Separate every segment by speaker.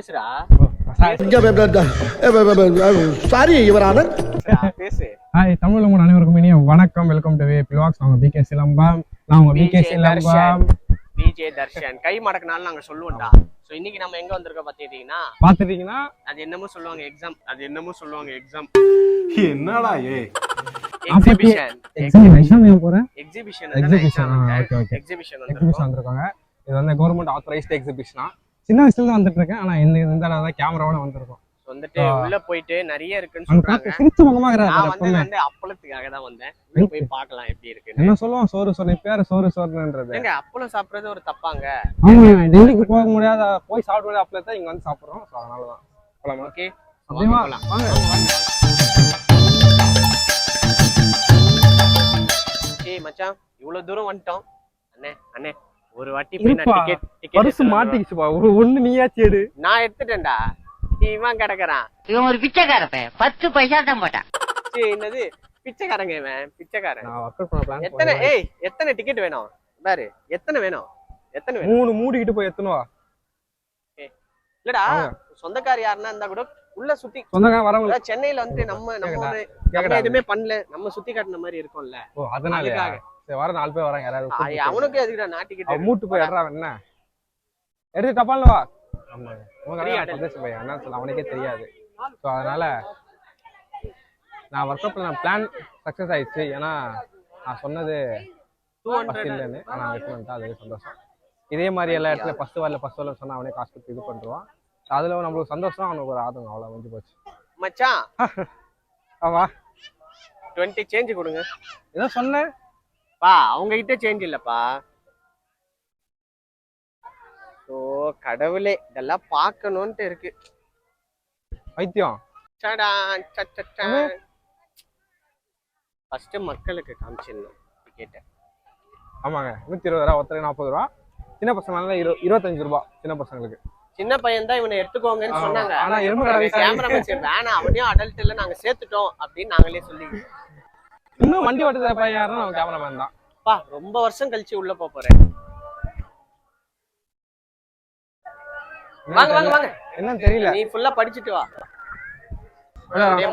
Speaker 1: பேசுடா.
Speaker 2: Sorry your
Speaker 1: பேசு.
Speaker 3: Hi Tamil உங்கள் அனைவருக்கும் இனிய வணக்கம். Welcome to blacks. அவங்க பிகே சிலம்பம், நான் உங்க பிகே சிலம்பம்,
Speaker 1: டிஜே தர்ஷன். கை மடக்குனாலும் நாங்க சொல்லுவோம்டா. சோ இன்னைக்கு நம்ம எங்க வந்திருக்கோம்
Speaker 3: பாத்துட்டீங்கன்னா
Speaker 1: அது என்னமோ சொல்லுவாங்க எக்ஸாம்.
Speaker 2: என்னடா
Speaker 1: எக்ஸிபிஷன்.
Speaker 3: எக்ஸாம் ஏன் போறேன்?
Speaker 1: எக்ஸிபிஷன்
Speaker 3: வந்திருக்காங்க. இது வந்து கவர்மெண்ட் ஆத்தரைஸ்ட் எக்ஸிபிஷனா. சின்ன வயசுல தான் வந்துட்டு இருக்கேன். ஆனா இந்த தடவை கேமராவோட வந்திருக்கோம்.
Speaker 1: வந்துட்டு உள்ள போயிட்டு நிறைய இருக்குன்னு சொல்றாங்க.
Speaker 3: சிரிச்சு முகமா
Speaker 1: நான் வந்து அப்பளத்துக்காக தான் வந்தேன். உள்ள போய் பார்க்கலாம் எப்படி இருக்கு.
Speaker 3: என்ன சொல்லுவான், சோறு சோறு பேர் சோறுன்றது.
Speaker 1: ஏங்க அப்பளம் சாப்பிடுறது ஒரு தப்பாங்க?
Speaker 3: ஆமா, டெல்லிக்கு போக முடியாத, போய் சாப்பிட முடியாத அப்பளத்தை இங்க வந்து சாப்பிடுறோம். சோ அதனால தான் போலாமா?
Speaker 1: ஓகே
Speaker 3: போலாம் வாங்க.
Speaker 1: ஏய் மச்சான், இவ்வளவு தூரம் வந்துட்டோம். அண்ணே ஒரு வாட்டி போய் நான் டிக்கெட்
Speaker 3: பர்ஸ் மாட்டிக்கிச்சுப்பா. ஒண்ணு நீயாச்சு எடு.
Speaker 1: நான் எடுத்துட்டேன்டா. இவன் கிடக்குறான்.
Speaker 4: இவன் ஒரு பிச்சைக்காரப்ப 10 பைசா தான் போட்டான்.
Speaker 1: என்னது பிச்சைக்காரங்க? இவன் பிச்சைக்காரன்.
Speaker 3: நான் வர்க் பண்ண பிளான்.
Speaker 1: எத்தனை டிக்கெட் வேணும் பாரு. எத்தனை வேணும்?
Speaker 3: 3 மூடிக்கிட்டு போய் எத்தனவா?
Speaker 1: இல்லடா, சொந்தக்கார யாருன்னா இருந்தா கூட உள்ள சுத்தி
Speaker 3: சொந்தக்கார வரவங்க.
Speaker 1: சென்னையில வந்து நம்ம எதுவுமே பண்ணல, நம்ம சுத்தி காட்டின மாதிரி இருக்கும்ல.
Speaker 3: ஓ அதனால சரி, வர 4 பேர் வராங்க. யாராவது
Speaker 1: அவனுக்கு எதுக்குடா நான் டிக்கெட்
Speaker 3: மூட்டு போய் எடுறா. என்ன எடுத்து டப்பால்ல வா. ஆமா, என்ன சொல்ல அவனுக்கே தெரியாது. ஸோ அதனால நான் ஒர்க் அப்ல நான் பிளான் சக்ஸஸ் ஆயிடுச்சு. ஏன்னா நான் சொன்னது 200 இல்லைன்னு, ஆனால் வெயிட் பண்ணிட்டா அதுவே சந்தோஷம். இதே மாதிரி எல்லா இடத்துல ஃபர்ஸ்ட் வரல சொன்னா அவனே காசு கொடுத்து இது பண்ணுவான். அதுல நம்மளுக்கு சந்தோஷம், அவனுக்கு ஒரு ஆதங்கம். அவ்வளோ முடிஞ்சு போச்சு
Speaker 1: மச்சான்.
Speaker 3: ஆமா
Speaker 1: 20 சேஞ்ச் கொடுங்க.
Speaker 3: ஏதோ சொன்னேன்
Speaker 1: பா, அவங்க கிட்ட சேஞ்ச் இல்லப்பா. ஓ கடவுளே, இதெல்லாம் பார்க்கணும்னு இருக்கு.
Speaker 3: வைத்தியம்
Speaker 1: ஃபர்ஸ்ட் மக்களுக்கு காமிச்சிடணும் டிக்கெட்டை.
Speaker 3: ஆமாங்க, 120 ரூபா, ஒருத்தருக்கு 40 ரூபா. சின்ன பசங்க 25 ரூபா. சின்ன பசங்களுக்கு.
Speaker 1: சின்ன பையன் தான் இவனை எடுத்துக்கோங்கன்னு சொன்னாங்க.
Speaker 3: ஆனா
Speaker 1: கேமராமேன் சரி வேணாம், அவனையும் அடல்ட் இல்ல நாங்க சேர்த்துட்டோம் அப்படின்னு நாங்களே சொல்லி.
Speaker 3: இன்னும் வண்டி ஓட்டுற பையன் யாருன்னா அவன் கேமராமேன் தான்.
Speaker 1: பா, ரொம்ப வருஷம் கழிச்சு உள்ள போறேன். வாங்க வாங்க வாங்க.
Speaker 3: என்னன்னு தெரியல,
Speaker 1: நீ ஃபுல்லா படிச்சிட்டு வா.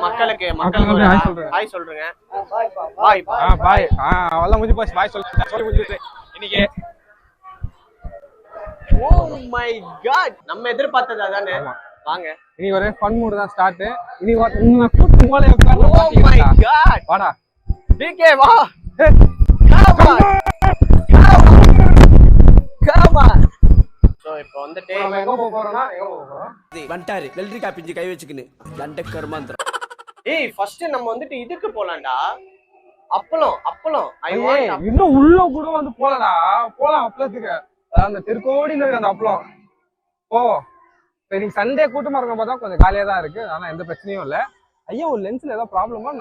Speaker 1: மக்களுக்கு ஹாய் சொல்றேங்க. பாய்
Speaker 3: பாய். அவெல்லாம் முடிஞ்சு போச்சு. பாய் சொல்லி முடிஞ்சிச்சு இன்னைக்கு.
Speaker 1: ஓ மை காட், நம்ம எதிர்பார்த்தது அதானே. வாங்க,
Speaker 3: இனி ஒரு ஃபன் மூட் தான் ஸ்டார்ட். இனி நான் கூட்டு போல உட்கார்ந்து.
Speaker 1: ஓ மை காட்,
Speaker 3: வாடா
Speaker 1: டிகே வா. சோ இப்போ வந்துட்டு
Speaker 3: எங்க போறோம்னா
Speaker 2: வண்டாரு வெள்ளரிக்காய் பிஞ்சு கை வச்சுக்கின்னு லண்ட கர்மாந்திரம்.
Speaker 1: ஏய் ஃபர்ஸ்ட் நம்ம வந்துட்டு இதுக்கு போலாம்டா. அப்பளம் ஐ வாண்ட்.
Speaker 3: இன்னும் உள்ள கூட வந்து போலாம் அப்பளத்துக்கு. அந்த திருக்கோடியில இருக்க அந்த அப்பளம் போவோம். சரி, சண்டே கூட்டமா இருக்க பார்த்தா கொஞ்சம் காலியா தான் இருக்கு. ஆனா எந்த பிரச்சனையும் இல்ல. ஐயா, ஒரு லென்ஸ்ல ஏதாவது ப்ராப்ளமா?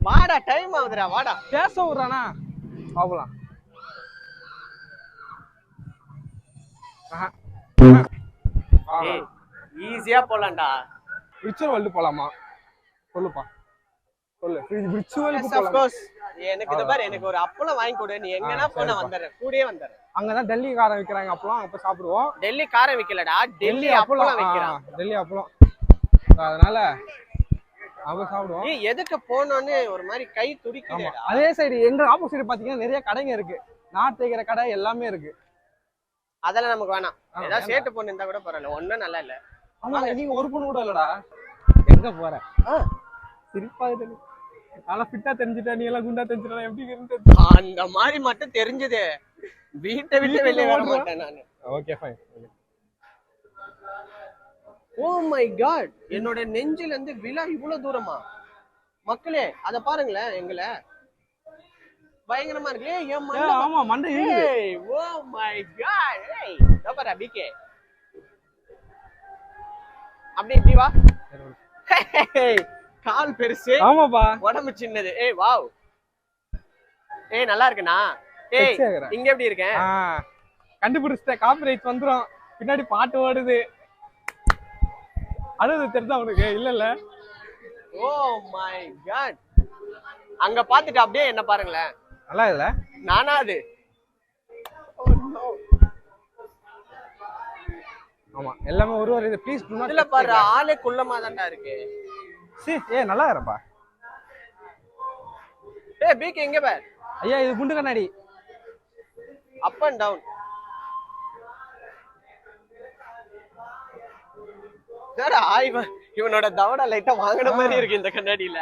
Speaker 1: வாடா, டைம் ஆகுதுடா, வாடா.
Speaker 3: பேச விடுறானா? பாக்கலாம்.
Speaker 1: ஈஸியா போலாம்டா.
Speaker 3: விர்ச்சுவல் வேர்ல்ட் போலாமா? சொல்லுப்பா, சொல்லு. Virtual
Speaker 1: of course. எனக்கு இந்த பாரு, எனக்கு ஒரு அப்பளம் வாங்கி கொடு. நீ எங்கனா போனா வந்தறேன், கூடயே வந்தறேன்.
Speaker 3: அங்கதான் டெல்லி காரம் விக்கிறாங்க அப்பளம். அப்ப சாப்பிடுவோம்.
Speaker 1: டெல்லி காரம் விக்கலடா, டெல்லி அப்பளம் விக்கிறான்.
Speaker 3: டெல்லி அப்பளம். அதனால அவ சாப்பிடுவோம்.
Speaker 1: ஏய் எதுக்கு போனோன்னு ஒரு மாதிரி கை துடிக்குதுடா.
Speaker 3: அதே சைடு எங்க ஆப்போசிட் பாத்தீங்கன்னா நிறைய கடைங்க இருக்கு. நார்த் தைக்கிற கடை எல்லாமே இருக்கு.
Speaker 1: அதெல்லாம் நமக்கு வேணாம். ஏதாவது சேட்டு பொண்ணு இருந்தா கூட பரவாயில்ல, ஒண்ணும் நல்லா இல்ல.
Speaker 3: ஆமா, நீங்க ஒரு பொண்ணு கூட இல்லடா. எங்க போற? சிரிப்பா இருக்கு. நல்லா ஃபிட்டா தெரிஞ்சிட்டா, நீ எல்லாம் குண்டா தெரிஞ்சிட்டா எப்படி இருந்து?
Speaker 1: அந்த மாதிரி மட்டும் தெரிஞ்சது. வீட்டை விட்டு வெளியே வர மாட்டேன் நானு.
Speaker 3: Okay fine.
Speaker 1: Oh my God, என்னோட நெஞ்சில இருந்து விழா இவ்வளவு தூரமா? மக்களே அத பாருங்களேன், எங்கள பயங்கரமா இருக்கு. ஏன் மண்டை?
Speaker 3: ஆமா, மண்டை இருக்கு.
Speaker 1: Oh my God. ஏய் டபரா பிகே, அப்படி வா. கால் பெருசு,
Speaker 3: ஆமாப்பா,
Speaker 1: உடம்பு சின்னது. ஏய் வாவ், ஏய் நல்லா இருக்குனா? ஏய் இங்க எப்படி இருக்கேன்?
Speaker 3: கண்டுபிடிச்சிட்ட. காப்பிரைட் வந்துரும். பின்னாடி பாட்டு ஓடுது. அது தெரிஞ்சா உனக்கு இல்ல?
Speaker 1: ஓ மை காட், அங்க பாத்துட்டு அப்படியே என்ன பாருங்களேன்.
Speaker 3: நல்லா இல்ல?
Speaker 1: நானா அது?
Speaker 3: ஆமா எல்லாமே ஒரு இது ப்ளீஸ் டு நாட்
Speaker 1: இதுல பாரு ஆளே குள்ளமா தான்டா இருக்கு.
Speaker 3: நல்லா இருப்பா.
Speaker 1: பீக் எங்க பார்
Speaker 3: ஐயா இது குண்டு கண்ணாடி.
Speaker 1: Up and down. என்னடா இவனோட தவடா லைட்டா வாங்குன மாதிரி இருக்கு இந்த கண்ணாடியில.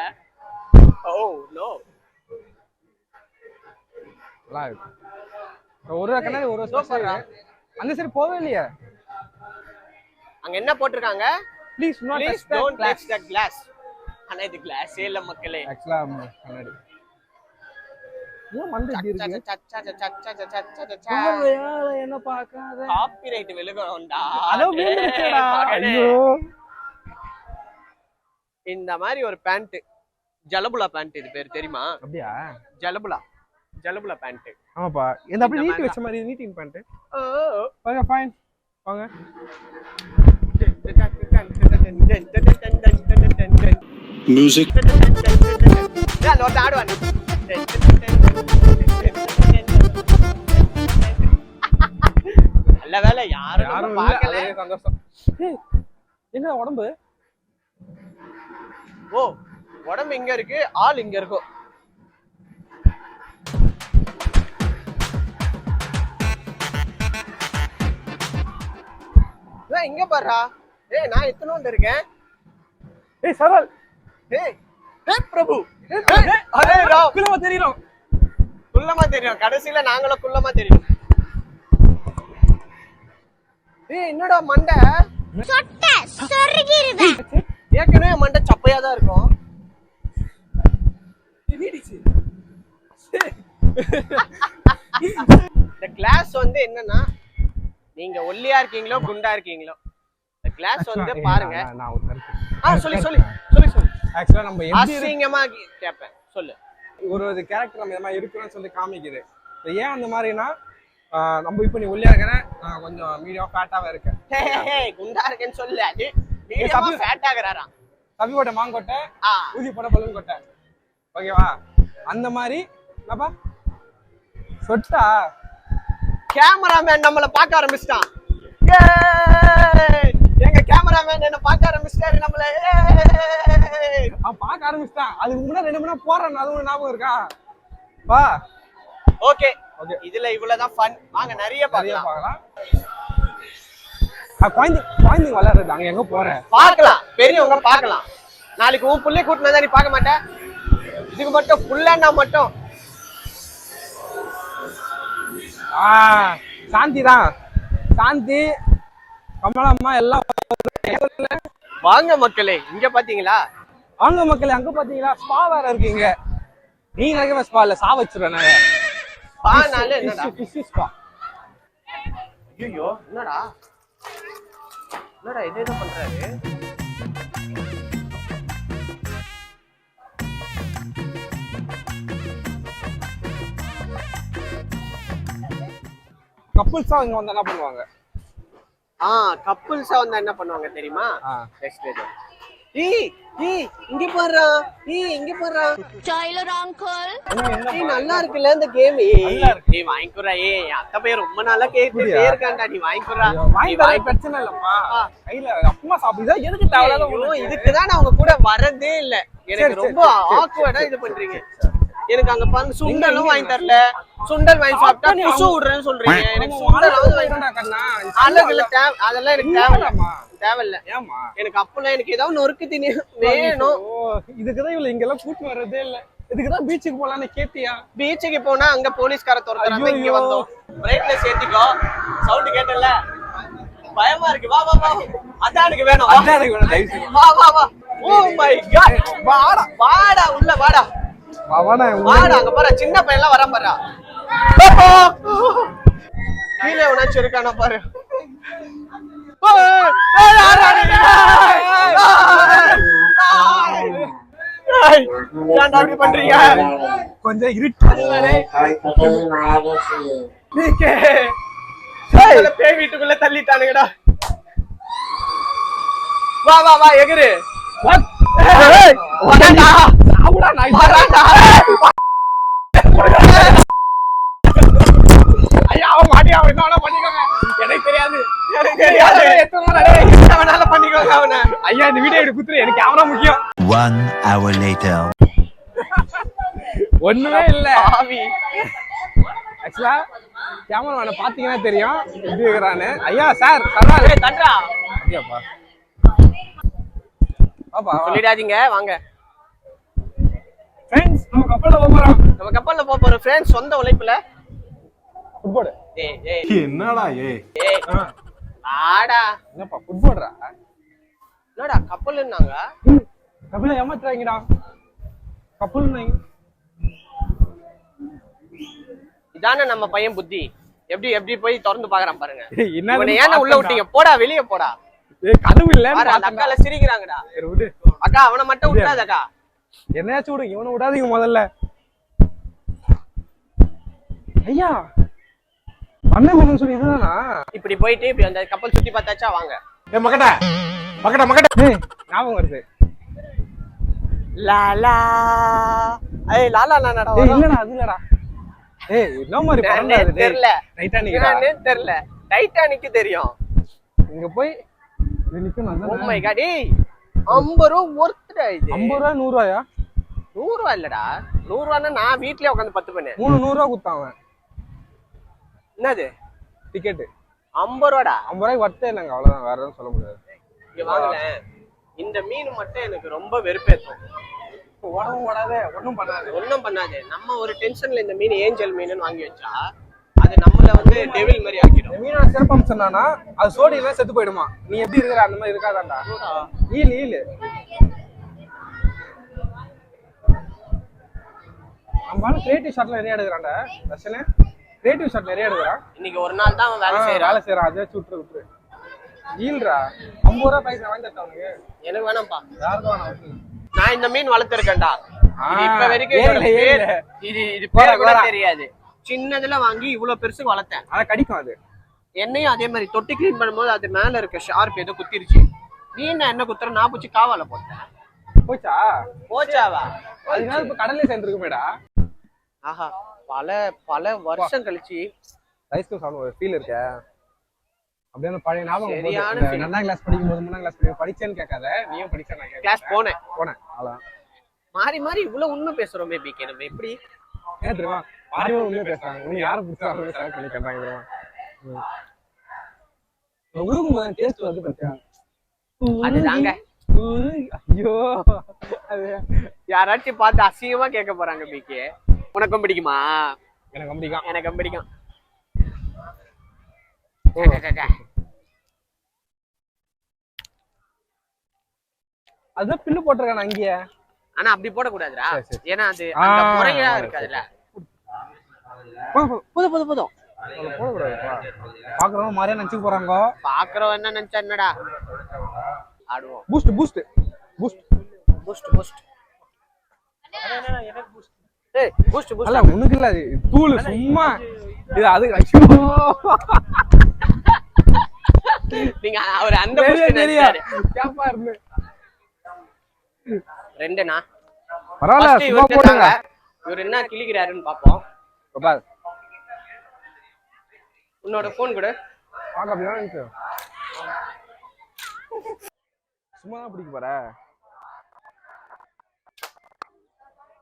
Speaker 1: Oh no.
Speaker 3: நல்லா இருக்கு. ஒரு கண்ணாடி ஒரு ஸ்பெஷல். அந்த சைடு போவே இல்லையா?
Speaker 1: அங்க என்ன போட்டிருக்காங்க?
Speaker 3: Please
Speaker 1: don't touch the glass. ஆனா இது கிளாஸே இல்ல மக்களே.
Speaker 3: ஆக்சுவலா கண்ணாடி. ஏன் மண்டை இப்படி இருக்கு? என்ன பார்க்காத.
Speaker 1: காப்பிரைட் விழுகும்டா.
Speaker 3: அதோ விழுந்துச்சேடா. ஐயோ.
Speaker 1: இந்த மாதிரி ஒரு பேண்ட் ஜலபுலா பேண்ட் இது பேர் தெரியுமா?
Speaker 3: அப்படியே
Speaker 1: ஜலபுலா பேண்ட்.
Speaker 3: ஆமாப்பா. இந்த அப்படி நீட்டி வச்ச மாதிரி நீட்டிங் பேண்ட். Okay fine. வாங்க.
Speaker 5: Music.
Speaker 1: லோட் ஆடுவான். நல்ல வேளை யாரும் பார்க்கல.
Speaker 3: சந்தோஷம். என்ன உடம்பு?
Speaker 1: ஓ உடம்பு இங்க இருக்கு, ஆள் இங்க இருக்கும். இங்க பாருடா. நான் எத்தனோண்டு இருக்கேன்.
Speaker 3: சரல்.
Speaker 1: பிரபு. அரே ராம்.
Speaker 3: குள்ளமா தெரியும்.
Speaker 1: குள்ளமா தெரியும். கடைசியில நாங்களும் குள்ளமா தெரியும். என்னடா மண்டை சொட்ட சொருகிருதா. ஏற்கனவே மண்டை சப்பையா தான் இருக்கும். இந்த கிளாஸ் வந்து என்னன்னா நீங்க ஒல்லியா இருக்கீங்களோ குண்டா இருக்கீங்களோ இந்த கிளாஸ் வந்து பாருங்க. சொல்லி
Speaker 3: ஆக்சுவலா நம்ம
Speaker 1: அசிங்கமா கேட்பேன். சொல்லு.
Speaker 3: ஒரு கேரக்டர் நம்ம இந்த மாதிரி இருக்கிறோம்னு சொல்லி காமிக்குது. ஏன் அந்த மாதிரினா நம்ம இப்போ நீ ஒல்லியா இருக்கிற, நான் கொஞ்சம் மீடியம் ஃபேட்டாவே இருக்கேன்.
Speaker 1: குண்டா இருக்கேன்னு சொல்லு. அது மீடியமா ஃபேட் ஆகுறாராம்.
Speaker 3: தப்பி போட்ட மாங்கொட்டை, ஊதி போட்ட பலூன் கொட்டை. ஓகேவா? அந்த மாதிரி என்னப்பா சொட்டா.
Speaker 1: கேமராமேன் நம்மள பார்க்க ஆரம்பிச்சிட்டான். எங்க கேமராமேன் என்ன பார்க்க ஆரம்பிச்சிட்டாரு. நம்மள
Speaker 3: பார்க்க ஆரம்பிச்சிட்டான். அதுக்கு முன்னாடி 2 மணி நேரம் போறேன். அதுவும் ஞாபகம் இருக்கா? வா.
Speaker 1: ஓகே இதுல இவ்வளவுதான் ஃபன். வாங்க நிறைய பார்க்கலாம்.
Speaker 3: குழந்தைங்க விளையாடுறது அங்க எங்க போற
Speaker 1: பார்க்கலாம். பெரியவங்க பார்க்கலாம். நாளைக்கு உன் புள்ளைய கூட்டினா நீ பார்க்க மாட்டேன். இதுக்கு மட்டும் புள்ளன்னா மட்டும்
Speaker 3: சாந்தி தான். சாந்தி கமலம்மா எல்லாம்
Speaker 1: வாங்க மக்களே. இங்க பாத்தீங்களா?
Speaker 3: வாங்க மக்களே. அங்க பாத்தீங்களா? ஸ்பா வேற இருக்கீங்க. நீ நினைக்கிற ஸ்பா இல்ல, சா வச்சிருவேன்.
Speaker 1: ஸ்பானால என்னடா?
Speaker 3: ஸ்பா.
Speaker 1: ஐயோ என்னடா இது என்ன பண்றாரு?
Speaker 3: கப்புள்ஸா இங்க வந்து என்ன பண்ணுவாங்க?
Speaker 1: கப்புள்ஸா வந்து என்ன பண்ணுவாங்க தெரியுமா? இங்க பாரு. இங்க பாரு.
Speaker 6: Tailor uncle.
Speaker 1: நல்லா இருக்குல்ல இந்த கேம். நீ வாங்கிக்குறா. அத்தை பையன் ரொம்ப நாளா கேட்டுட்டே இருக்கான்டா. நீ வாங்கிக்குறா.
Speaker 3: பிரச்சனை இல்லப்பா. கையில அப்பமா சாப்பிடுதா எதுக்கு தேவையில்லாத?
Speaker 1: இதுக்குதான் நான் உங்க கூட வரதே இல்ல. எனக்கு ரொம்ப ஆக்வர்டா இது பண்றீங்க. எனக்கு அங்க பாருங்க சுண்டலும் வாங்கி தரல. சுண்டல் வாங்கி சாப்பிட்டா குசு விடுறேன்னு சொல்றீங்க. எனக்கு சுண்டலாவது அதெல்லாம் எனக்கு தேவையில்ல. எனக்கு அப்பெல்லாம் எனக்கு ஏதாவது நொறுக்கு திணி வேணும்.
Speaker 3: இதுக்குதான் இவ்வளவு இங்க எல்லாம் கூட்டு வர்றதே இல்ல. இதுக்குதான் பீச்சுக்கு போலான்னு கேட்டியா?
Speaker 1: பீச்சுக்கு போனா அங்க போலீஸ்கார துரத்துறாங்க. இங்க வந்தோம். பிரேக்ல சேர்த்திக்கோ. சவுண்ட் கேட்டல பயமா இருக்கு. வா வா வா. அதான் எனக்கு வேணும். வா வா வா. Oh my God. வாடா உள்ள வாடா. வாடா அங்க பாரு. சின்ன பையன்லாம் வரான் பாரு. கீழே உணர்ச்சி இருக்கானா பாரு. பண்றீங்க
Speaker 3: கொஞ்சம் இருட்டு
Speaker 1: பேய் வீட்டுக்குள்ள தள்ளிட்டானுங்கடா. வா வா வா எகிரு.
Speaker 3: ஐயா அவன் மாட்டி அவன் என்ன பண்ணிக்கோங்க. எனக்கு தெரியாது.
Speaker 1: எனக்கு தெரியாது. என்ன வேணாலும் பண்ணிக்கோங்க அவனை.
Speaker 3: ஐயா இந்த வீடியோ எடுத்து குத்துரு, எனக்கு கேமரா முக்கியம்.
Speaker 5: 1 hour later.
Speaker 3: ஒண்ணுமே இல்ல.
Speaker 1: ஆவி.
Speaker 3: ஆக்சுவலா கேமராமேனை பாத்தீங்கன்னா தெரியும் எப்படி இருக்கிறான்னு. ஐயா சார் சரா
Speaker 1: ஏய் தட்றா.
Speaker 3: ஐயாப்பா பாப்பா
Speaker 1: சொல்லிடாதீங்க வாங்க.
Speaker 3: ஃப்ரெண்ட்ஸ் நம்ம கப்பல்ல போறோம்.
Speaker 1: நம்ம கப்பல்ல போறோம் ஃப்ரெண்ட்ஸ், சொந்த உழைப்புல.
Speaker 3: ஃபுட்பால்.
Speaker 1: ஏய்
Speaker 5: என்னடா ஏய்?
Speaker 1: ஏய் ஆடா.
Speaker 3: என்னப்பா ஃபுட்பால்ரா?
Speaker 1: என்னடா கப்பல்னாங்க?
Speaker 3: கப்பல்ல ஏமாத்துறாங்கடா. கப்பல்னாங்க.
Speaker 1: இதானே நம்ம பையன் புத்தி. எப்படி எப்படி போய் திறந்து பாக்குறான் பாருங்க.
Speaker 3: என்ன
Speaker 1: இவனை ஏன்னா உள்ள விட்டீங்க? போடா வெளிய போடா.
Speaker 3: ஏய் கதவு இல்ல.
Speaker 1: பாரு அந்த அக்கால சிரிக்கிறாங்கடா.
Speaker 3: சரி விடு.
Speaker 1: அக்கா அவனை மட்டும் விட்டாதக்கா.
Speaker 3: என்னையாச்சும் விடு, இவனை விடாதீங்க முதல்ல. ஐயா அண்ணன் கொஞ்சம் சொல்லி இதுதானா?
Speaker 1: இப்படி போயிட்டு இப்படி அந்த கப்பல் சுத்தி பார்த்தாச்சா வாங்க.
Speaker 5: ஏய் மகடா மகடா.
Speaker 3: ஏய் ஞாபகம் வருது.
Speaker 1: லாலா. ஏய் லாலா நானடா.
Speaker 3: ஏய் இல்லடா அது இல்லடா. ஏய் என்ன மாதிரி பறந்தா அது?
Speaker 1: தெரியல.
Speaker 3: டைட்டானிக்.
Speaker 1: என்னன்னு தெரியல. டைட்டானிக் தெரியும்.
Speaker 3: இங்க போய் இது நிக்கணும்.
Speaker 1: Oh my God. ஏய் 50 ரூபாய் ஒர்த்டா இது.
Speaker 3: 50 ரூபா 100 ரூபாயா?
Speaker 1: 100 ரூபாய் இல்லடா. 100 ரூபாய்னா நான் வீட்லயே உட்கார்ந்து 10 பண்ணேன்.
Speaker 3: 100 ரூபா குடுத்தான் அவன்.
Speaker 1: என்னது
Speaker 3: டிக்கெட்
Speaker 1: 50 ரூபாடா.
Speaker 3: 50 ரூபாய்க்கு வர்த்தே இல்லைங்க, அவ்வளவுதான், வேற எதுவும் சொல்ல முடியாது.
Speaker 1: இங்க வாங்கல. இந்த மீன் மட்டும் எனக்கு ரொம்ப வெறுப்பேத்தும்.
Speaker 3: உடம்பு ஓடாதே, ஒண்ணும் பண்ணாது.
Speaker 1: ஒண்ணும் பண்ணாது. நம்ம ஒரு டென்ஷன்ல இந்த மீன் ஏஞ்சல் மீன் வாங்கி வச்சா அது நம்மள வந்து டெவில் மாதிரி ஆக்கிடும்.
Speaker 3: இந்த மீனோட சிறப்பம்சம் என்னன்னா அது சோடியில செத்து போயிடுமா. நீ எப்படி இருக்கிற அந்த மாதிரி இருக்காதாண்டா. ஈல் நம்மளால கிரியேட்டிவ் ஷாட்ல நிறைய எடுக்கிறான்டா ரசனே. கிரியேட்டிவ் ஷாட் நிறைய எடுக்கிறான்.
Speaker 1: இன்னைக்கு ஒரு நாள் தான் அவன் வேலை செய்யறான்.
Speaker 3: அதே விட்டுரு. ஈல்ரா 50 ரூபா பைசா வாங்கி தரேன் உனக்கு.
Speaker 1: எனக்கு வேணாம்ப்பா.
Speaker 3: யாருக்கும் வேணாம்.
Speaker 1: நான் இந்த மீன் வளர்த்திருக்கேன்டா. இது இப்ப வரைக்கும்
Speaker 3: ஏறல.
Speaker 1: இது பேர் கூட தெரியாது. சின்னதுல வாங்கி இவ்வளவு பெருசுக்கு வளர்த்தேன்.
Speaker 3: ஆனா கடிக்கும் அது.
Speaker 1: என்னையும் அதே மாதிரி தொட்டி கிளீன் பண்ணும்போது அது மேல இருக்க ஷார்ப் ஏதோ குத்திருச்சு. நீ என்ன குத்துற? நான் பூச்சி காவால போட்டேன். போச்சாவா?
Speaker 3: அதனால இப்ப கடல்ல சேர்ந்துருக்குமேடா.
Speaker 1: ஆஹா பல வருஷம் கழிச்சு
Speaker 3: ஐஸ்கிரீம் சாப்பிட ஒரு ஃபீல் இருக்கே. அப்படியே அந்த பழைய ஞாபகம்.
Speaker 1: சரியான feel.
Speaker 3: 2ஆம் கிளாஸ் படிக்கும்போது 3ஆம் கிளாஸ் படிச்சேன்னு கேட்காத, நீயும் படிச்சா நான்
Speaker 1: கிளாஸ் போனேன்.
Speaker 3: அவ்வளவுதான்.
Speaker 1: மாறி மாறி இவ்வளவு உண்மை பேசுறோமே பிகே. நம்ம எப்படி
Speaker 3: ஏன் தெரியுமா யாரும் உண்மையா பேசுறாங்க. நீ யாரை பிடிச்சாலும் செலக்ட் பண்ணி கேட்டாங்க தெரியுமா. உருகும்போது டேஸ்ட் வந்து பாத்தியா
Speaker 1: அதுதாங்க.
Speaker 3: ஐயோ அது
Speaker 1: யாராச்சும் பார்த்து அசிங்கமா கேட்க போறாங்க பிகே. உனக்கும் பிடிக்குமா?
Speaker 3: எனக்கு பிடிக்கும்.
Speaker 1: எனக்கும் பிடிக்கும்.
Speaker 3: அதுதான் பில்லு போட்டிருக்கானே அங்கேயே.
Speaker 1: ஆனா அப்படி போடக்கூடாதுடா.
Speaker 3: சரி.
Speaker 1: ஏன்னா அது அந்த முறையா இருக்காதுல்ல. போதும்
Speaker 3: போடக்கூடாது. பாக்குறவங்க மாதிரியா நினைச்சு போறாங்க.
Speaker 1: பாக்குறவன் என்ன நினைச்சா என்னடா ஆடுவோம்.
Speaker 3: பூஸ்ட்
Speaker 1: ஏய் பூஸ்ட்
Speaker 3: அல்ல உனக்கு இல்ல, அது தூள் சும்மா. இது அது
Speaker 1: நீங்க அவர் அந்த பூஸ்ட் நினைச்சாரு.
Speaker 3: கேப்பா இருந்து
Speaker 1: ரெண்டுனா
Speaker 3: பரவாயில்ல சும்மா போடுங்க.
Speaker 1: இவர் என்ன கிளிக்கிறாருன்னு பாப்போம்.
Speaker 3: பாரு
Speaker 1: உன்னோட போன் கூட
Speaker 3: பாக்க அப்படியே இருக்கு. சும்மா தான் பிடிக்க போற.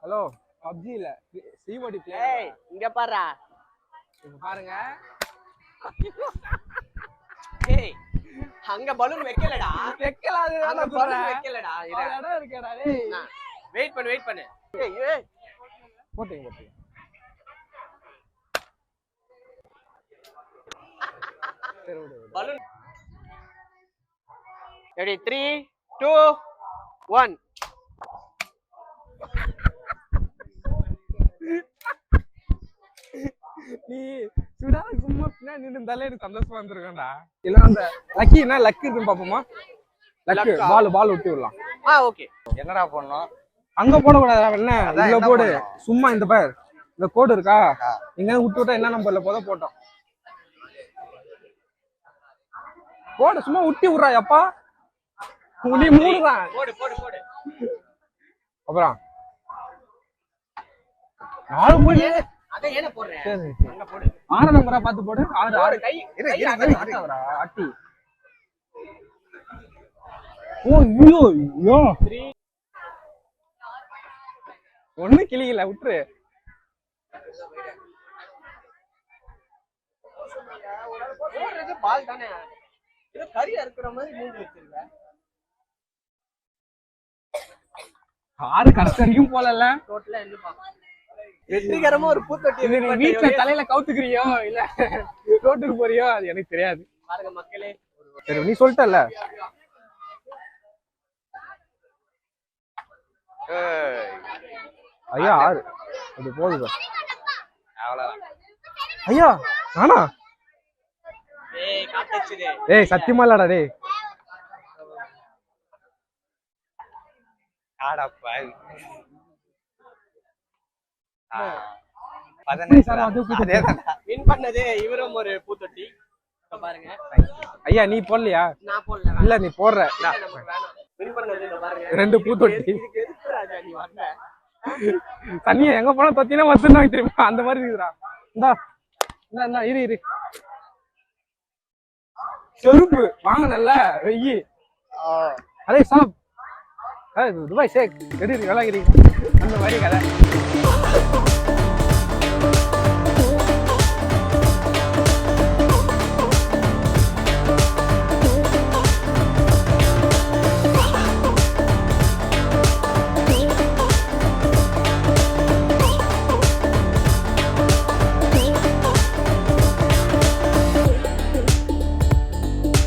Speaker 3: ஹலோ PUBG இல்ல COD பிளே.
Speaker 1: ஏய் இங்க பாருடா.
Speaker 3: இப்ப பாருங்க.
Speaker 1: ஏய் அங்க பலூன் வைக்கலடா.
Speaker 3: வைக்கலாது
Speaker 1: அங்க
Speaker 3: நான்
Speaker 1: பலூன்
Speaker 3: சொல்றேன்.
Speaker 1: வைக்கலடா.
Speaker 3: இடம் இருக்கேடா டேய்.
Speaker 1: வெயிட் பண்ணு. ஏய்
Speaker 3: போடுங்க. சரி விடு.
Speaker 1: Balloon ready 3 2 1.
Speaker 3: நீ சுடா சும்மா பின்னாடி நின்னுந்தாலே எனக்கு சந்தோஷமா இருந்திருக்கும்டா. இல்ல அந்த லக்கி என்ன லக் இருக்குன்னு பாப்போமா? லக் பால் விட்டு விடலாம்.
Speaker 1: ஓகே.
Speaker 7: என்னடா பண்ணோம்?
Speaker 3: அங்க போடக்கூடாது. என்ன இதுல போடு. சும்மா இந்த பேர் இந்த கோடு இருக்கா, எங்க விட்டு விட்டா என்ன நம்பர்ல போட்டோம் போடு. சும்மா விட்டி விடுறா எப்பா. முடி மூடுறான்.
Speaker 1: போடு.
Speaker 3: அப்புறம் 4 போடு.
Speaker 1: அத ஏன போடுறேன்?
Speaker 3: சரி
Speaker 1: அங்க போடு.
Speaker 3: 6 நம்பரா பார்த்து போடு. 6
Speaker 1: கை
Speaker 3: அட்டி ஓ ஐயோ ஐயோ ஒண்ணு கிளிக்கல விட்டுரு.
Speaker 1: பால் தானே ஏதோ கறியா இருக்கிற மாதிரி மூஞ்சி வச்சிருக்க.
Speaker 3: ஆறு கடைசியும் போலல.
Speaker 1: டோட்டலா என்னப்பா வெற்றிகரமா ஒரு பூத்தொட்டி
Speaker 3: இது நீ வீட்டுல தலையில கவுத்துக்கிறியோ இல்ல ரோட்டுக்கு போறியோ அது எனக்கு தெரியாது.
Speaker 1: பாருங்க மக்களே.
Speaker 3: சரி நீ சொல்லிட்டல. ஐயா ஆறு அது போகுது.
Speaker 1: அவ்வளவுதான்.
Speaker 3: ஐயா நானா?
Speaker 1: ஏய் காத்தச்சுதே.
Speaker 3: ஏய் சத்தியமா இல்லடா டேய்.
Speaker 1: ஆடாப்பா. வின் பண்ணதே இவரும் ஒரு பூத்தொட்டி. பாருங்க.
Speaker 3: ஐயா நீ போடலையா?
Speaker 1: நான் போடல.
Speaker 3: இல்ல நீ போடுற.
Speaker 1: வின் பண்ணது இத பாருங்க.
Speaker 3: 2 பூத்தொட்டி.
Speaker 1: இதுக்கு எதுக்கு ராஜா நீ வந்த?
Speaker 3: தண்ணியை எங்க போனா தொத்தினா வந்துருவாங்க தெரியுமா? அந்த மாதிரி இருக்குடா. இந்தா இந்தா இரு செருப்பு வாங்கினல்ல வெயி. அதே சாப் துபாய் ஷேக் எப்படி இருக்கு? நல்லா இருக்கு அந்த மாதிரி கதை.